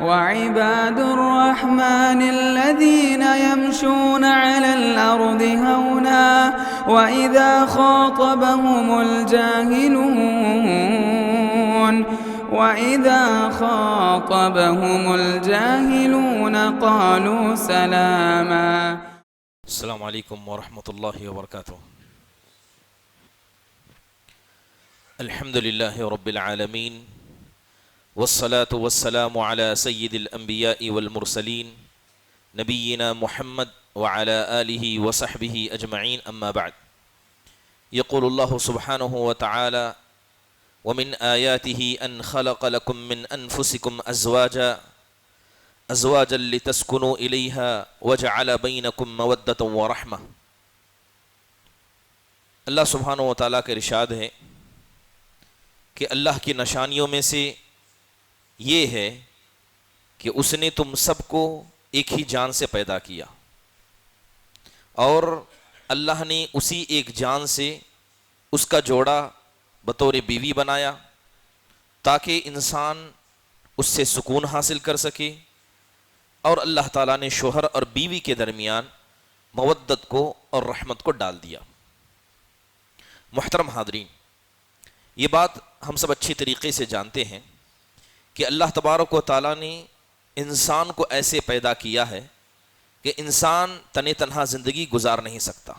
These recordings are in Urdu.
وعباد الرحمن الذين يمشون على الأرض هونا وإذا خاطبهم الجاهلون قالوا سلاما. السلام علیکم ورحمۃ اللہ وبرکاتہ. الحمد للہ رب العالمین والصلاة والسلام على سید الانبیاء والمرسلین نبینا محمد وعلى آلہ وصحبہ اجمعین. اما بعد، یقول اللہ سبحانہ وتعالی ومن آیاته ان خلق لکم من انفسکم ازواجا لتسکنوا الیہا وجعل بینکم مودۃ ورحمہ. اللہ سبحانہ وتعالی کا ارشاد ہے کہ اللہ کی نشانیوں میں سے یہ ہے کہ اس نے تم سب کو ایک ہی جان سے پیدا کیا اور اللہ نے اسی ایک جان سے اس کا جوڑا بطور بیوی بنایا تاکہ انسان اس سے سکون حاصل کر سکے، اور اللہ تعالیٰ نے شوہر اور بیوی کے درمیان مودت کو اور رحمت کو ڈال دیا. محترم حاضرین، یہ بات ہم سب اچھی طریقے سے جانتے ہیں کہ اللہ تبارک و تعالیٰ نے انسان کو ایسے پیدا کیا ہے کہ انسان تن تنہا زندگی گزار نہیں سکتا.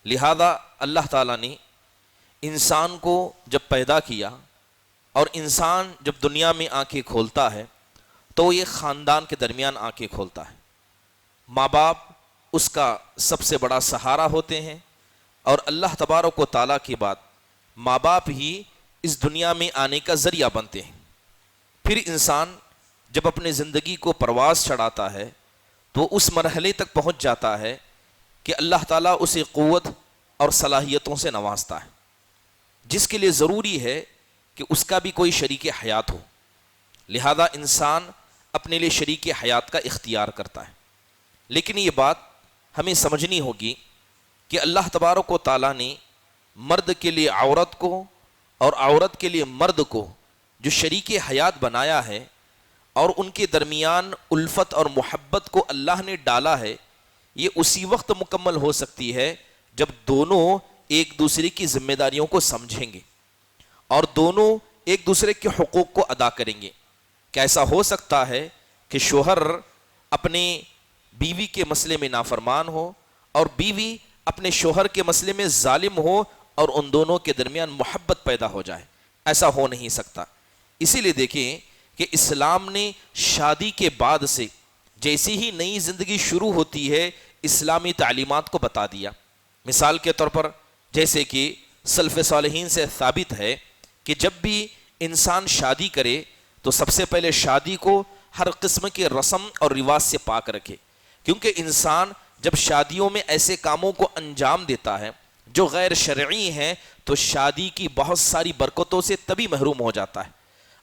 لہذا اللہ تعالیٰ نے انسان کو جب پیدا کیا اور انسان جب دنیا میں آنکھیں کھولتا ہے تو یہ خاندان کے درمیان آنکھیں کھولتا ہے. ماں باپ اس کا سب سے بڑا سہارا ہوتے ہیں، اور اللہ تبارک و تعالیٰ کے بعد ماں باپ ہی اس دنیا میں آنے کا ذریعہ بنتے ہیں. پھر انسان جب اپنے زندگی کو پرواز چڑھاتا ہے تو اس مرحلے تک پہنچ جاتا ہے کہ اللہ تعالیٰ اسے قوت اور صلاحیتوں سے نوازتا ہے، جس کے لیے ضروری ہے کہ اس کا بھی کوئی شریک حیات ہو. لہذا انسان اپنے لیے شریک حیات کا اختیار کرتا ہے. لیکن یہ بات ہمیں سمجھنی ہوگی کہ اللہ تبارک و تعالیٰ نے مرد کے لیے عورت کو اور عورت کے لیے مرد کو جو شریک حیات بنایا ہے اور ان کے درمیان الفت اور محبت کو اللہ نے ڈالا ہے، یہ اسی وقت مکمل ہو سکتی ہے جب دونوں ایک دوسرے کی ذمہ داریوں کو سمجھیں گے اور دونوں ایک دوسرے کے حقوق کو ادا کریں گے. کیسا ہو سکتا ہے کہ شوہر اپنے بیوی کے مسئلے میں نافرمان ہو اور بیوی اپنے شوہر کے مسئلے میں ظالم ہو اور ان دونوں کے درمیان محبت پیدا ہو جائے؟ ایسا ہو نہیں سکتا. اسی لیے دیکھیں کہ اسلام نے شادی کے بعد سے جیسی ہی نئی زندگی شروع ہوتی ہے اسلامی تعلیمات کو بتا دیا. مثال کے طور پر جیسے کہ سلف صالحین سے ثابت ہے کہ جب بھی انسان شادی کرے تو سب سے پہلے شادی کو ہر قسم کے رسم اور رواج سے پاک رکھے، کیونکہ انسان جب شادیوں میں ایسے کاموں کو انجام دیتا ہے جو غیر شرعی ہیں تو شادی کی بہت ساری برکتوں سے تبھی محروم ہو جاتا ہے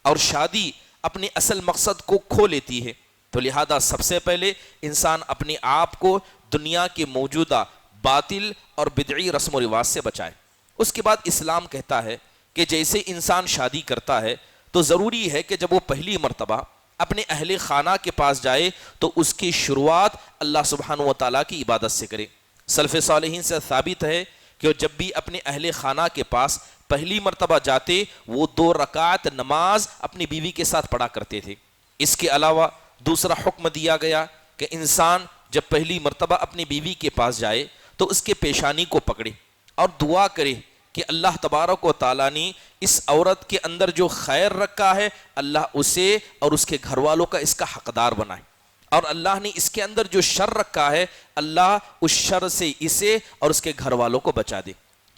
اور شادی اپنے اصل مقصد کو کھو لیتی ہے. تو لہذا سب سے پہلے انسان اپنے آپ کو دنیا کے موجودہ باطل اور بدعی رسم و رواج سے بچائے. اس کے بعد اسلام کہتا ہے کہ جیسے انسان شادی کرتا ہے تو ضروری ہے کہ جب وہ پہلی مرتبہ اپنے اہل خانہ کے پاس جائے تو اس کی شروعات اللہ سبحانہ و تعالیٰ کی عبادت سے کرے. سلف صالحین سے ثابت ہے کہ جب بھی اپنے اہل خانہ کے پاس پہلی مرتبہ جاتے وہ 2 رکعت نماز اپنی بیوی کے ساتھ پڑھا کرتے تھے. اس کے علاوہ دوسرا حکم دیا گیا کہ انسان جب پہلی مرتبہ اپنی بیوی کے پاس جائے تو اس کے پیشانی کو پکڑے اور دعا کرے کہ اللہ تبارک و تعالیٰ نے اس عورت کے اندر جو خیر رکھا ہے اللہ اسے اور اس کے گھر والوں کا اس کا حقدار بنائے، اور اللہ نے اس کے اندر جو شر رکھا ہے اللہ اس شر سے اسے اور اس کے گھر والوں کو بچا دے.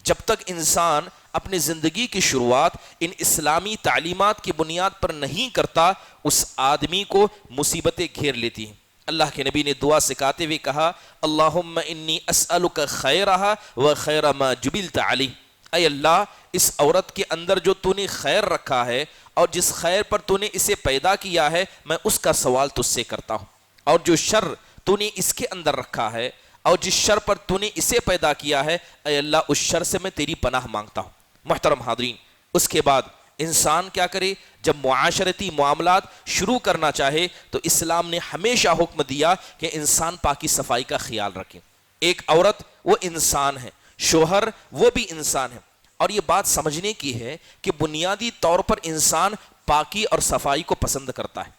جب تک انسان اپنی زندگی کی شروعات ان اسلامی تعلیمات کی بنیاد پر نہیں کرتا اس آدمی کو مصیبتیں گھیر لیتی ہیں. اللہ کے نبی نے دعا سکھاتے ہوئے کہا اللہم انی اسألک خیرہا و خیر ما جبلت علی. اے اللہ اس عورت کے اندر جو تو نے خیر رکھا ہے اور جس خیر پر تو نے اسے پیدا کیا ہے میں اس کا سوال تجھ سے کرتا ہوں، اور جو شر تو نے اس کے اندر رکھا ہے اور جس شر پر تو نے اسے پیدا کیا ہے اے اللہ اس شر سے میں تیری پناہ مانگتا ہوں. محترم حاضرین، اس کے بعد انسان کیا کرے؟ جب معاشرتی معاملات شروع کرنا چاہے تو اسلام نے ہمیشہ حکم دیا کہ انسان پاکی صفائی کا خیال رکھے۔ ایک عورت وہ انسان ہے، شوہر وہ بھی انسان ہے، اور یہ بات سمجھنے کی ہے کہ بنیادی طور پر انسان پاکی اور صفائی کو پسند کرتا ہے،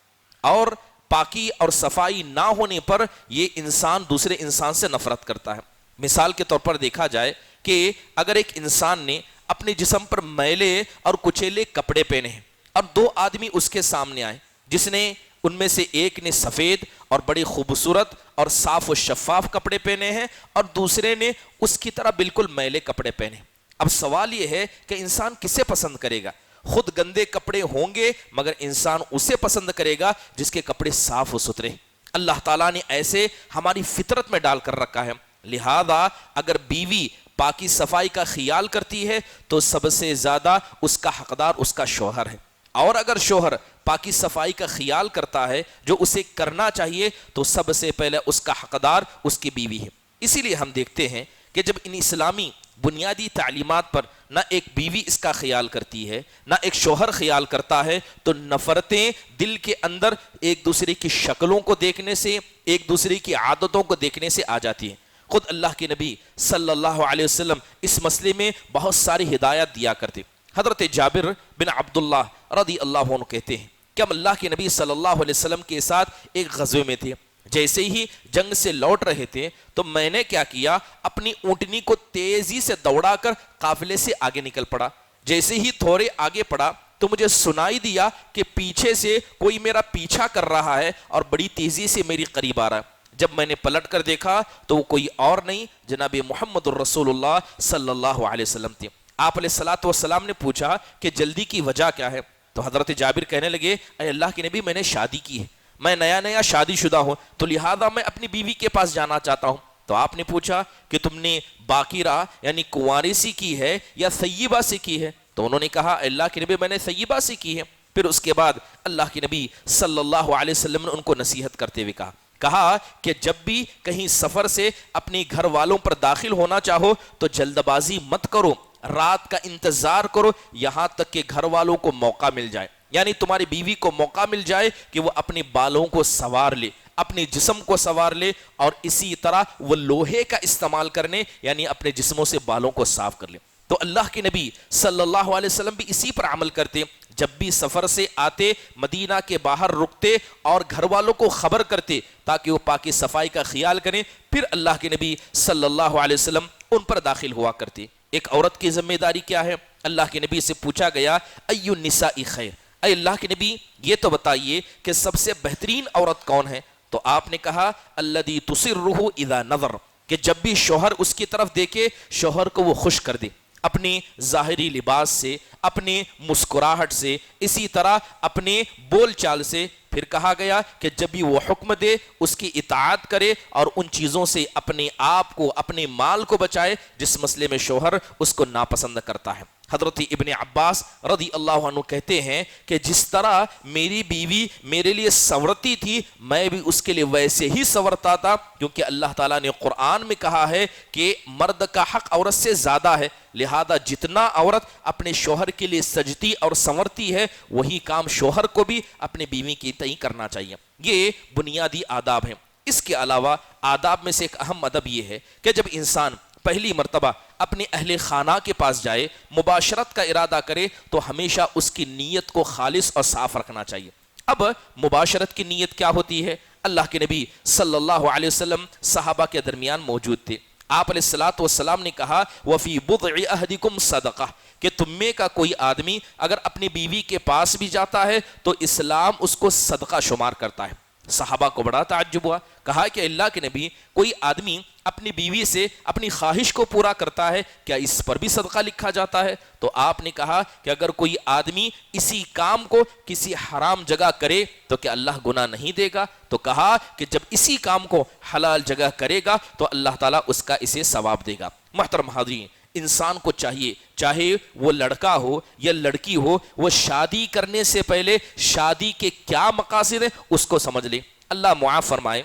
اور پاکی اور صفائی نہ ہونے پر یہ انسان دوسرے انسان سے نفرت کرتا ہے۔ مثال کے طور پر دیکھا جائے کہ اگر ایک انسان نے اپنے جسم پر میلے اور کچیلے کپڑے پہنے ہیں اور دو آدمی اس کے سامنے آئے، جس نے ان میں سے ایک نے سفید اور بڑی خوبصورت اور صاف و شفاف کپڑے پہنے ہیں اور دوسرے نے اس کی طرح بالکل میلے کپڑے پہنے۔ اب سوال یہ ہے کہ انسان کسے پسند کرے گا؟ خود گندے کپڑے ہوں گے مگر انسان اسے پسند کرے گا جس کے کپڑے صاف و ستھرے۔ اللہ تعالیٰ نے ایسے ہماری فطرت میں ڈال کر رکھا ہے، لہذا اگر بیوی پاکی صفائی کا خیال کرتی ہے تو سب سے زیادہ اس کا حقدار اس کا شوہر ہے، اور اگر شوہر پاکی صفائی کا خیال کرتا ہے جو اسے کرنا چاہیے تو سب سے پہلے اس کا حقدار اس کی بیوی ہے۔ اسی لیے ہم دیکھتے ہیں کہ جب ان اسلامی بنیادی تعلیمات پر نہ ایک بیوی اس کا خیال کرتی ہے نہ ایک شوہر خیال کرتا ہے تو نفرتیں دل کے اندر ایک دوسرے کی شکلوں کو دیکھنے سے، ایک دوسرے کی عادتوں کو دیکھنے سے آ جاتی ہیں۔ خود اللہ کے نبی صلی اللہ علیہ وسلم اس مسئلے میں بہت ساری ہدایات دیا کرتے۔ حضرت جابر بن عبداللہ رضی اللہ عنہ کہتے ہیں کہ ہم اللہ کے نبی صلی اللہ علیہ وسلم کے ساتھ ایک غزوے میں تھے، جیسے ہی جنگ سے لوٹ رہے تھے تو میں نے کیا کیا، اپنی اونٹنی کو تیزی سے دوڑا کر قافلے سے آگے نکل پڑا۔ جیسے ہی تھوڑے آگے پڑا تو مجھے سنائی دیا کہ پیچھے سے کوئی میرا پیچھا کر رہا ہے اور بڑی تیزی سے میری قریب آ رہا ہے۔ جب میں نے پلٹ کر دیکھا تو وہ کوئی اور نہیں جناب محمد الرسول اللہ صلی اللہ علیہ وسلم تھے۔ آپ علیہ الصلوۃ والسلام نے پوچھا کہ جلدی کی وجہ کیا ہے؟ تو حضرت جابر کہنے لگے، اے اللہ کے نبی، میں نے شادی کی ہے، میں نیا نیا شادی شدہ ہوں تو لہذا میں اپنی بیوی کے پاس جانا چاہتا ہوں۔ تو آپ نے پوچھا کہ تم نے باقرہ یعنی کنواری سی کی ہے یا سیبہ سے کی ہے؟ تو انہوں نے کہا، اے اللہ کے نبی، میں نے سیبہ سے کی ہے۔ پھر اس کے بعد اللہ کے نبی صلی اللہ علیہ وسلم نے ان کو نصیحت کرتے ہوئے کہا کہ جب بھی کہیں سفر سے اپنی گھر والوں پر داخل ہونا چاہو تو جلد بازی مت کرو، رات کا انتظار کرو یہاں تک کہ گھر والوں کو موقع مل جائے، یعنی تمہاری بیوی کو موقع مل جائے کہ وہ اپنے بالوں کو سنوار لے، اپنے جسم کو سنوار لے، اور اسی طرح وہ لوہے کا استعمال کرنے یعنی اپنے جسموں سے بالوں کو صاف کر لے۔ تو اللہ کے نبی صلی اللہ علیہ وسلم بھی اسی پر عمل کرتے، جب بھی سفر سے آتے مدینہ کے باہر رکتے اور گھر والوں کو خبر کرتے تاکہ وہ پاکی صفائی کا خیال کریں، پھر اللہ کے نبی صلی اللہ علیہ وسلم ان پر داخل ہوا کرتے۔ ایک عورت کی ذمہ داری کیا ہے؟ اللہ کے نبی سے پوچھا گیا، ایو النساء خیر، اے اللہ کے نبی یہ تو بتائیے کہ سب سے بہترین عورت کون ہے؟ تو آپ نے کہا، الذی تسرہ اذا نظر، کہ جب بھی شوہر اس کی طرف دیکھے شوہر کو وہ خوش کر دے، اپنی ظاہری لباس سے، اپنے مسکراہٹ سے، اسی طرح اپنے بول چال سے۔ پھر کہا گیا کہ جب بھی وہ حکم دے اس کی اطاعت کرے اور ان چیزوں سے اپنے آپ کو، اپنے مال کو بچائے جس مسئلے میں شوہر اس کو ناپسند کرتا ہے۔ حضرت ابن عباس رضی اللہ عنہ کہتے ہیں کہ جس طرح میری بیوی میرے لیے سنورتی تھی میں بھی اس کے لیے ویسے ہی سنورتا تھا، کیونکہ اللہ تعالیٰ نے قرآن میں کہا ہے کہ مرد کا حق عورت سے زیادہ ہے، لہذا جتنا عورت اپنے شوہر کے لیے سجتی اور سنورتی ہے وہی کام شوہر کو بھی اپنے بیوی کی تئیں کرنا چاہیے۔ یہ بنیادی آداب ہیں۔ اس کے علاوہ آداب میں سے ایک اہم ادب یہ ہے کہ جب انسان پہلی مرتبہ اپنے اہل خانہ کے پاس جائے، مباشرت کا ارادہ کرے تو ہمیشہ اس کی نیت کو خالص اور صاف رکھنا چاہیے۔ اب مباشرت کی نیت کیا ہوتی ہے؟ اللہ کے نبی صلی اللہ علیہ وسلم صحابہ کے درمیان موجود تھے۔ آپ علیہ الصلوۃ والسلام نے کہا، وفی بضع احدکم صدقہ، کہ تم میں کا کوئی آدمی اگر اپنی بیوی کے پاس بھی جاتا ہے تو اسلام اس کو صدقہ شمار کرتا ہے۔ صحابہ کو بڑا تعجب ہوا، کہا کہ اللہ کے نبی کوئی آدمی اپنی بیوی سے اپنی خواہش کو پورا کرتا ہے، کیا اس پر بھی صدقہ لکھا جاتا ہے؟ تو آپ نے کہا کہ اگر کوئی آدمی اسی کام کو کسی حرام جگہ کرے تو کیا اللہ گناہ نہیں دے گا؟ تو کہا کہ جب اسی کام کو حلال جگہ کرے گا تو اللہ تعالیٰ اس کا اسے ثواب دے گا۔ محترم حاضرین، انسان کو چاہیے چاہے وہ لڑکا ہو یا لڑکی ہو، وہ شادی کرنے سے پہلے شادی کے کیا مقاصد ہیں اس کو سمجھ لے۔ اللہ معاف فرمائے،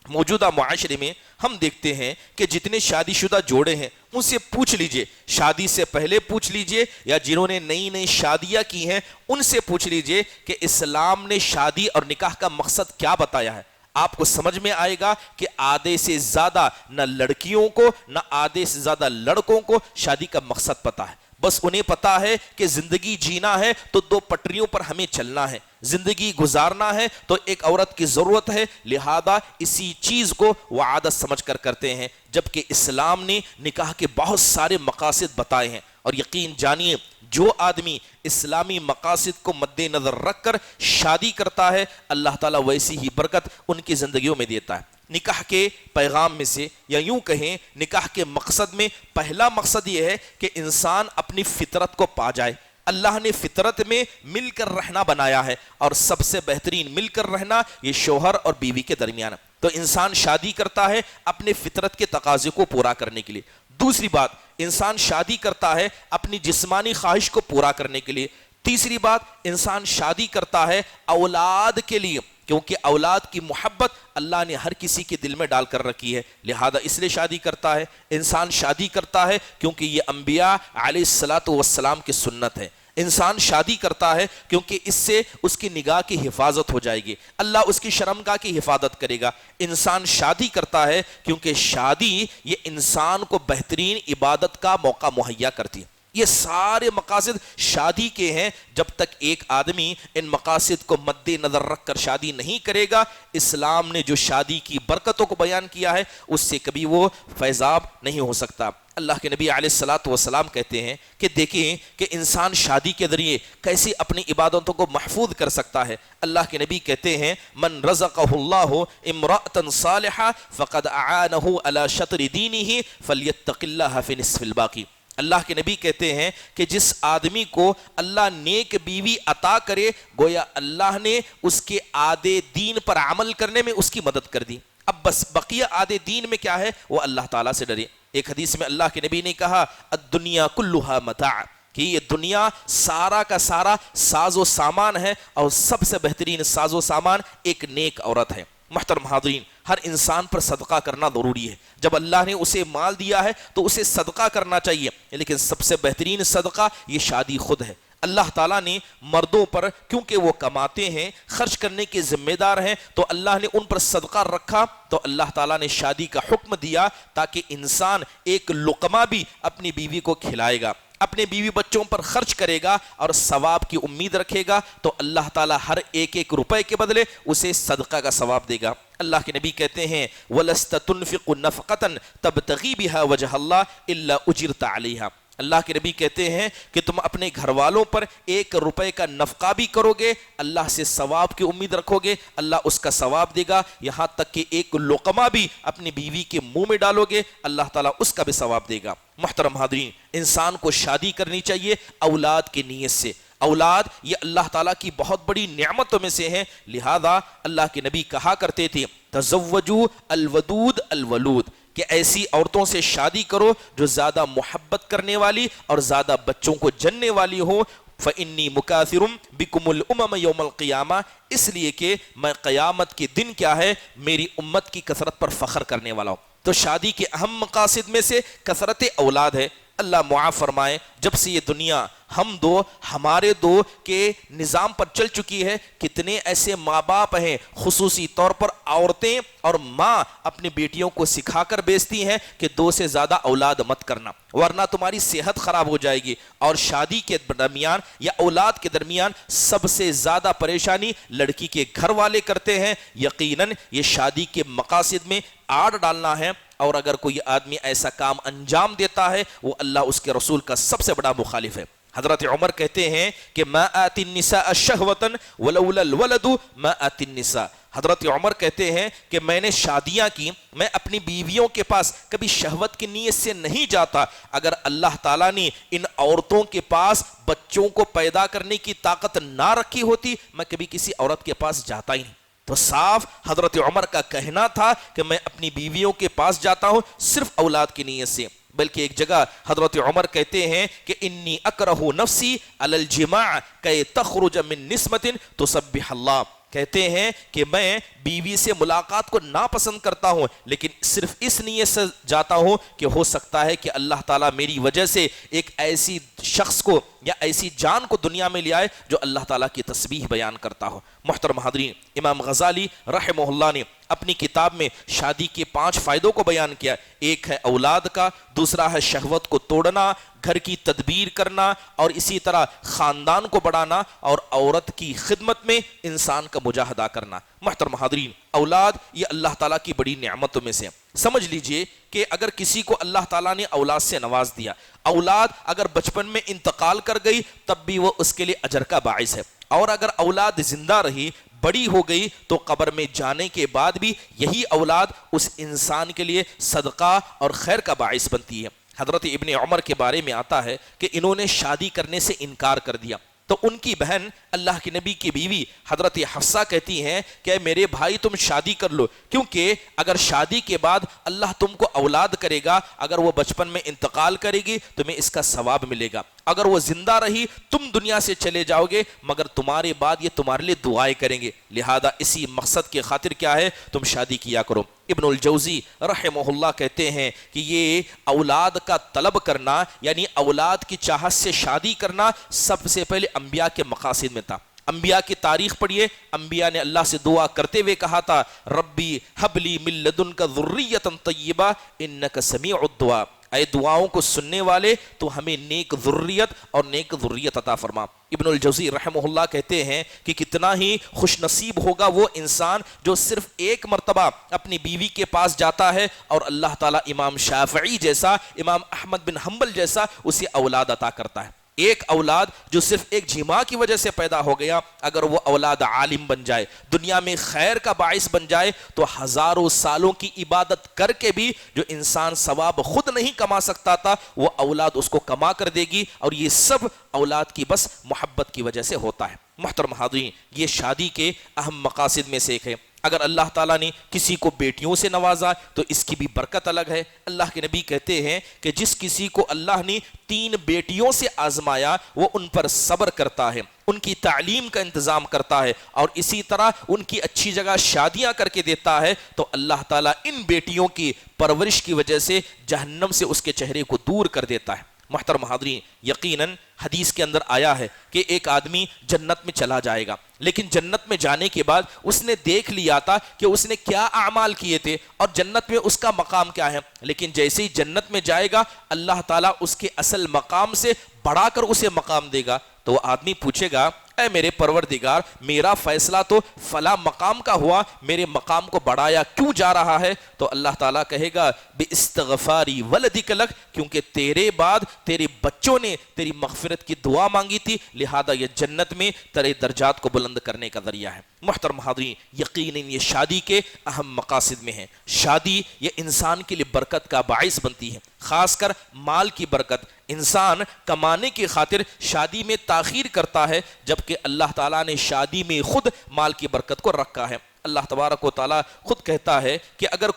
موجودہ معاشرے میں ہم دیکھتے ہیں کہ جتنے شادی شدہ جوڑے ہیں ان سے پوچھ لیجئے، شادی سے پہلے پوچھ لیجئے یا جنہوں نے نئی نئی شادیاں کی ہیں ان سے پوچھ لیجئے کہ اسلام نے شادی اور نکاح کا مقصد کیا بتایا ہے۔ آپ کو سمجھ میں آئے گا کہ آدھے سے زیادہ نہ لڑکیوں کو نہ آدھے سے زیادہ لڑکوں کو شادی کا مقصد پتا ہے۔ بس انہیں پتا ہے کہ زندگی جینا ہے تو دو پٹریوں پر ہمیں چلنا ہے، زندگی گزارنا ہے تو ایک عورت کی ضرورت ہے، لہذا اسی چیز کو وہ عادت سمجھ کر کرتے ہیں، جبکہ اسلام نے نکاح کے بہت سارے مقاصد بتائے ہیں۔ اور یقین جانیے جو آدمی اسلامی مقاصد کو مد نظر رکھ کر شادی کرتا ہے، اللہ تعالیٰ ویسی ہی برکت ان کی زندگیوں میں دیتا ہے۔ نکاح کے پیغام میں سے یا یوں کہیں نکاح کے مقصد میں پہلا مقصد یہ ہے کہ انسان اپنی فطرت کو پا جائے۔ اللہ نے فطرت میں مل کر رہنا بنایا ہے، اور سب سے بہترین مل کر رہنا یہ شوہر اور بیوی کے درمیان ہے۔ تو انسان شادی کرتا ہے اپنے فطرت کے تقاضے کو پورا کرنے کے لیے۔ دوسری بات، انسان شادی کرتا ہے اپنی جسمانی خواہش کو پورا کرنے کے لیے۔ تیسری بات، انسان شادی کرتا ہے اولاد کے لیے، کیونکہ اولاد کی محبت اللہ نے ہر کسی کے دل میں ڈال کر رکھی ہے، لہذا اس لیے شادی کرتا ہے۔ انسان شادی کرتا ہے کیونکہ یہ انبیاء علیہ الصلاۃ والسلام کی سنت ہے۔ انسان شادی کرتا ہے کیونکہ اس سے اس کی نگاہ کی حفاظت ہو جائے گی، اللہ اس کی شرمگاہ کی حفاظت کرے گا۔ انسان شادی کرتا ہے کیونکہ شادی یہ انسان کو بہترین عبادت کا موقع مہیا کرتی ہے۔ یہ سارے مقاصد شادی کے ہیں۔ جب تک ایک آدمی ان مقاصد کو مد نظر رکھ کر شادی نہیں کرے گا، اسلام نے جو شادی کی برکتوں کو بیان کیا ہے اس سے کبھی وہ فیضاب نہیں ہو سکتا۔ اللہ کے نبی علیہ الصلاۃ والسلام کہتے ہیں کہ دیکھیں کہ انسان شادی کے ذریعے کیسے اپنی عبادتوں کو محفوظ کر سکتا ہے۔ اللہ کے نبی کہتے ہیں من رزقہ اللہ امرأة صالحہ فقد اعانہ علی شطر دینہ فلیتق اللہ فی نصف الباقی۔ اللہ کے نبی کہتے ہیں کہ جس آدمی کو اللہ نیک بیوی عطا کرے گویا اللہ نے اس کے آدھے دین پر عمل کرنے میں اس کی مدد کر دی۔ اب بس بقیہ آدھے دین میں کیا ہے، وہ اللہ تعالیٰ سے ڈرے۔ ایک حدیث میں اللہ کے نبی نے کہا الدنیا کلھا متاع، کہ یہ دنیا سارا کا سارا ساز و سامان ہے، اور سب سے بہترین ساز و سامان ایک نیک عورت ہے۔ محترم حاضرین، ہر انسان پر صدقہ کرنا ضروری ہے۔ جب اللہ نے اسے مال دیا ہے تو اسے صدقہ کرنا چاہیے، لیکن سب سے بہترین صدقہ یہ شادی خود ہے۔ اللہ تعالیٰ نے مردوں پر، کیونکہ وہ کماتے ہیں، خرچ کرنے کے ذمہ دار ہیں، تو اللہ نے ان پر صدقہ رکھا، تو اللہ تعالیٰ نے شادی کا حکم دیا تاکہ انسان ایک لقمہ بھی اپنی بیوی کو کھلائے گا، اپنے بیوی بچوں پر خرچ کرے گا اور ثواب کی امید رکھے گا، تو اللہ تعالیٰ ہر ایک ایک روپے کے بدلے اسے صدقہ کا ثواب دے گا۔ اللہ کے نبی کہتے ہیں وَلَسْتَ تُنْفِقُ نَفْقَةً تَبْتَغِي بِهَا وَجْهَ اللَّهِ إِلَّا أُجِرْتَ عَلَيْهَا۔ اللہ کے نبی کہتے ہیں کہ تم اپنے گھر والوں پر ایک روپے کا نفقہ بھی کرو گے، اللہ سے ثواب کی امید رکھو گے، اللہ اس کا ثواب دے گا، یہاں تک کہ ایک لقمہ بھی اپنی بیوی کے منہ میں ڈالو گے، اللہ تعالیٰ اس کا بھی ثواب دے گا۔ محترم حاضرین، انسان کو شادی کرنی چاہیے اولاد کی نیت سے۔ اولاد یہ اللہ تعالیٰ کی بہت بڑی نعمتوں میں سے ہیں، لہذا اللہ کے نبی کہا کرتے تھے تزوجوا الودود الولود، کہ ایسی عورتوں سے شادی کرو جو زیادہ محبت کرنے والی اور زیادہ بچوں کو جننے والی ہوں۔ فَإِنِّي مُكَاثِرٌ بِكُمُ الْأُمَمَ يَوْمَ الْقِيَامَةِ، اس لیے کہ میں قیامت کے دن کیا ہے، میری امت کی کثرت پر فخر کرنے والا ہوں۔ تو شادی کے اہم مقاصد میں سے کثرت اولاد ہے۔ اللہ معاف فرمائے، جب سے یہ دنیا ہم دو ہمارے دو کے نظام پر چل چکی ہے، کتنے ایسے ماں باپ ہیں، خصوصی طور پر عورتیں اور ماں اپنی بیٹیوں کو سکھا کر بیچتی ہیں کہ 2 سے زیادہ اولاد مت کرنا، ورنہ تمہاری صحت خراب ہو جائے گی۔ اور شادی کے درمیان یا اولاد کے درمیان سب سے زیادہ پریشانی لڑکی کے گھر والے کرتے ہیں۔ یقیناً یہ شادی کے مقاصد میں آڑ ڈالنا ہے، اور اگر کوئی آدمی ایسا کام انجام دیتا ہے وہ اللہ اس کے رسول کا سب سے بڑا مخالف ہے۔ حضرت عمر کہتے ہیں کہ ما آتی النساء شہوتا ولولا الولد ما آتی النساء۔ حضرت عمر کہتے ہیں کہ میں نے شادیاں کی، میں اپنی بیویوں کے پاس کبھی شہوت کی نیت سے نہیں جاتا، اگر اللہ تعالیٰ نے ان عورتوں کے پاس بچوں کو پیدا کرنے کی طاقت نہ رکھی ہوتی میں کبھی کسی عورت کے پاس جاتا ہی نہیں۔ تو صاف حضرت عمر کا کہنا تھا کہ میں اپنی بیویوں کے پاس جاتا ہوں صرف اولاد کی نیت سے۔ بلکہ ایک جگہ حضرت عمر کہتے ہیں کہ انی اکرہ نفسی علی الجماع کی تخرج من نسمت تسبح اللہ، کہ کہتے ہیں کہ میں بیوی سے ملاقات کو ناپسند کرتا ہوں، لیکن صرف اس نیت سے جاتا ہوں کہ ہو سکتا ہے کہ اللہ تعالیٰ میری وجہ سے ایک ایسی شخص کو یا ایسی جان کو دنیا میں لے آئے جو اللہ تعالیٰ کی تسبیح بیان کرتا ہو۔ محترم حاضرین، امام غزالی رحمہ اللہ نے اپنی کتاب میں شادی کے 5 فائدوں کو بیان کیا۔ ایک ہے اولاد کا، دوسرا ہے شہوت کو توڑنا، گھر کی تدبیر کرنا، اور اسی طرح خاندان کو بڑھانا، اور عورت کی خدمت میں انسان کا مجاہدہ کرنا۔ محترم حاضرین، اولاد یہ اللہ تعالیٰ کی بڑی نعمتوں میں سے۔ سمجھ لیجئے کہ اگر کسی کو اللہ تعالیٰ نے اولاد سے نواز دیا، اولاد اگر بچپن میں انتقال کر گئی تب بھی وہ اس کے لیے اجر کا باعث ہے، اور اگر اولاد زندہ رہی، بڑی ہو گئی، تو قبر میں جانے کے بعد بھی یہی اولاد اس انسان کے لیے صدقہ اور خیر کا باعث بنتی ہے۔ حضرت ابن عمر کے بارے میں آتا ہے کہ انہوں نے شادی کرنے سے انکار کر دیا، تو ان کی بہن اللہ کے نبی کی بیوی حضرت حفصہ کہتی ہیں کہ میرے بھائی تم شادی کر لو، کیونکہ اگر شادی کے بعد اللہ تم کو اولاد کرے گا، اگر وہ بچپن میں انتقال کرے گی تمہیں اس کا ثواب ملے گا، اگر وہ زندہ رہی تم دنیا سے چلے جاؤ گے مگر تمہارے بعد یہ تمہارے لیے دعائیں کریں گے، لہذا اسی مقصد کے خاطر کیا ہے تم شادی کیا کرو۔ ابن الجوزی رحمہ اللہ کہتے ہیں کہ یہ اولاد کا طلب کرنا، یعنی اولاد کی چاہت سے شادی کرنا، سب سے پہلے انبیاء کے مقاصد میں تھا۔ انبیاء کی تاریخ پڑھیے، انبیاء نے اللہ سے دعا کرتے ہوئے کہا تھا ربی حب لی من لدنک ذریۃ طیبہ انک سمیع الدعاء، اے دعاؤں کو سننے والے تو ہمیں نیک ذریت اور نیک ذریت عطا فرما۔ ابن الجوزی رحمہ اللہ کہتے ہیں کہ کتنا ہی خوش نصیب ہوگا وہ انسان جو صرف ایک مرتبہ اپنی بیوی کے پاس جاتا ہے اور اللہ تعالیٰ امام شافعی جیسا، امام احمد بن حنبل جیسا اسے اولاد عطا کرتا ہے۔ ایک اولاد جو صرف ایک جماع کی وجہ سے پیدا ہو گیا، اگر وہ اولاد عالم بن جائے، دنیا میں خیر کا باعث بن جائے، تو ہزاروں سالوں کی عبادت کر کے بھی جو انسان ثواب خود نہیں کما سکتا تھا وہ اولاد اس کو کما کر دے گی، اور یہ سب اولاد کی بس محبت کی وجہ سے ہوتا ہے۔ محترم حاضرین، یہ شادی کے اہم مقاصد میں سے ایک ہے۔ اگر اللہ تعالیٰ نے کسی کو بیٹیوں سے نوازا تو اس کی بھی برکت الگ ہے۔ اللہ کے نبی کہتے ہیں کہ جس کسی کو اللہ نے 3 بیٹیوں سے آزمایا وہ ان پر صبر کرتا ہے، ان کی تعلیم کا انتظام کرتا ہے، اور اسی طرح ان کی اچھی جگہ شادیاں کر کے دیتا ہے، تو اللہ تعالیٰ ان بیٹیوں کی پرورش کی وجہ سے جہنم سے اس کے چہرے کو دور کر دیتا ہے۔ محترم حاضرین، یقیناً حدیث کے اندر آیا ہے کہ ایک آدمی جنت میں چلا جائے گا، لیکن جنت میں جانے کے بعد اس نے دیکھ لیا تھا کہ اس نے کیا اعمال کیے تھے اور جنت میں اس کا مقام کیا ہے، لیکن جیسے ہی جنت میں جائے گا اللہ تعالیٰ اس کے اصل مقام سے بڑھا کر اسے مقام دے گا، تو وہ آدمی پوچھے گا اے میرے پروردگار، میرا فیصلہ تو فلاں مقام کا ہوا، میرے مقام کو بڑھایا کیوں جا رہا ہے؟ تو اللہ تعالیٰ کہے گا باستغفاری ولدک لک، کیونکہ تیرے بعد تیرے بچوں نے تیری مغفرت کی دعا مانگی تھی، لہذا یہ جنت میں تیرے درجات کو بلند کرنے کا ذریعہ ہے۔ محترم حاضرین، یقیناً یہ شادی کے اہم مقاصد میں ہے۔ شادی یہ انسان کے لیے برکت کا باعث بنتی ہے، خاص کر مال کی برکت۔ انسان کمانے کی خاطر شادی میں تاخیر کرتا ہے، جبکہ اللہ تعالیٰ نے شادی میں خود مال کی برکت کو رکھا ہے۔ اللہ تبارک و تعالیٰ خود کہتا ہے کہ اگر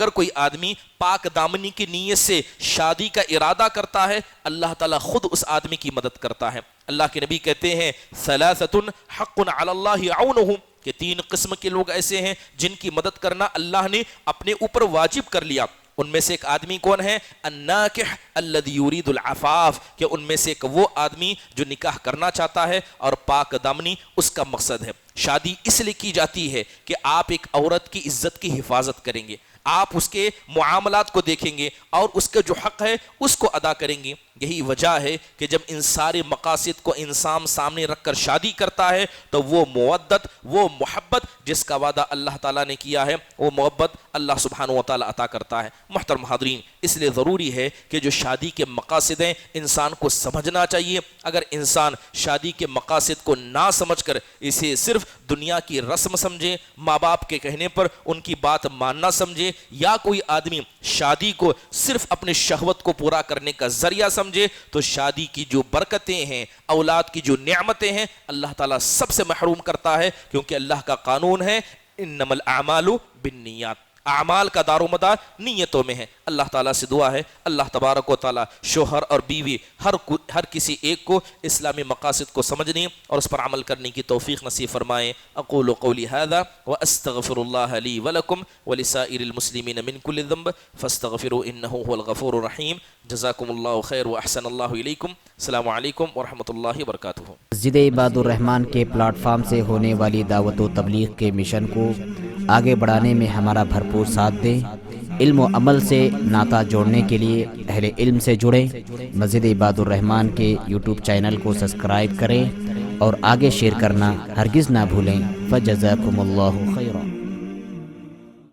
کوئی آدمی پاک دامنی کی نیت سے شادی کا ارادہ کرتا ہے، اللہ تعالیٰ خود اس آدمی کی مدد کرتا ہے۔ اللہ کے نبی کہتے ہیں ثلاثۃ حق علی اللہ عونہم، کہ 3 قسم کے لوگ ایسے ہیں جن کی مدد کرنا اللہ نے اپنے اوپر واجب کر لیا۔ ان میں سے ایک آدمی کون ہے؟ الناکح الذی یرید العفاف، کہ ان میں سے ایک وہ آدمی جو نکاح کرنا چاہتا ہے اور پاک دامنی اس کا مقصد ہے۔ شادی اس لیے کی جاتی ہے کہ آپ ایک عورت کی عزت کی حفاظت کریں گے، آپ اس کے معاملات کو دیکھیں گے اور اس کا جو حق ہے اس کو ادا کریں گے۔ یہی وجہ ہے کہ جب ان سارے مقاصد کو انسان سامنے رکھ کر شادی کرتا ہے تو وہ مودت، وہ محبت جس کا وعدہ اللہ تعالیٰ نے کیا ہے، وہ محبت اللہ سبحانہ و تعالیٰ عطا کرتا ہے۔ محترم حاضرین، اس لیے ضروری ہے کہ جو شادی کے مقاصد ہیں انسان کو سمجھنا چاہیے۔ اگر انسان شادی کے مقاصد کو نہ سمجھ کر اسے صرف دنیا کی رسم سمجھے، ماں باپ کے کہنے پر ان کی بات ماننا سمجھے، یا کوئی آدمی شادی کو صرف اپنے شہوت کو پورا کرنے کا ذریعہ سمجھے، تو شادی کی جو برکتیں ہیں، اولاد کی جو نعمتیں ہیں، اللہ تعالیٰ سب سے محروم کرتا ہے، کیونکہ اللہ کا قانون ہے انما الاعمال بالنیات، اعمال کا دار و مدار نیتوں میں ہے۔ اللہ تعالیٰ سے دعا ہے اللہ تبارک و تعالیٰ شوہر اور بیوی ہر کسی ایک کو اسلامی مقاصد کو سمجھنے اور اس پر عمل کرنے کی توفیق نصیب فرمائے۔ اقول قولی ھذا واستغفر اللہ لی ولکم ولسائر المسلمین من کل ذنب فاستغفروا انہ هو الغفور الرحیم۔ جزاکم اللہ خیر واحسن اللہ الیکم۔ السلام علیکم ورحمۃ اللہ وبرکاتہ۔ مسجد عباد الرحمن کے پلیٹ فارم سے ہونے والی دعوت و تبلیغ کے مشن کو آگے بڑھانے میں ہمارا بھرپور ساتھ دیں۔ علم و عمل سے ناطہ جوڑنے کے لیے اہل علم سے جڑیں۔ مسجد عباد الرحمن کے یوٹیوب چینل کو سبسکرائب کریں اور آگے شیئر کرنا ہرگز نہ بھولیں۔ فجزاکم اللہ خیرا۔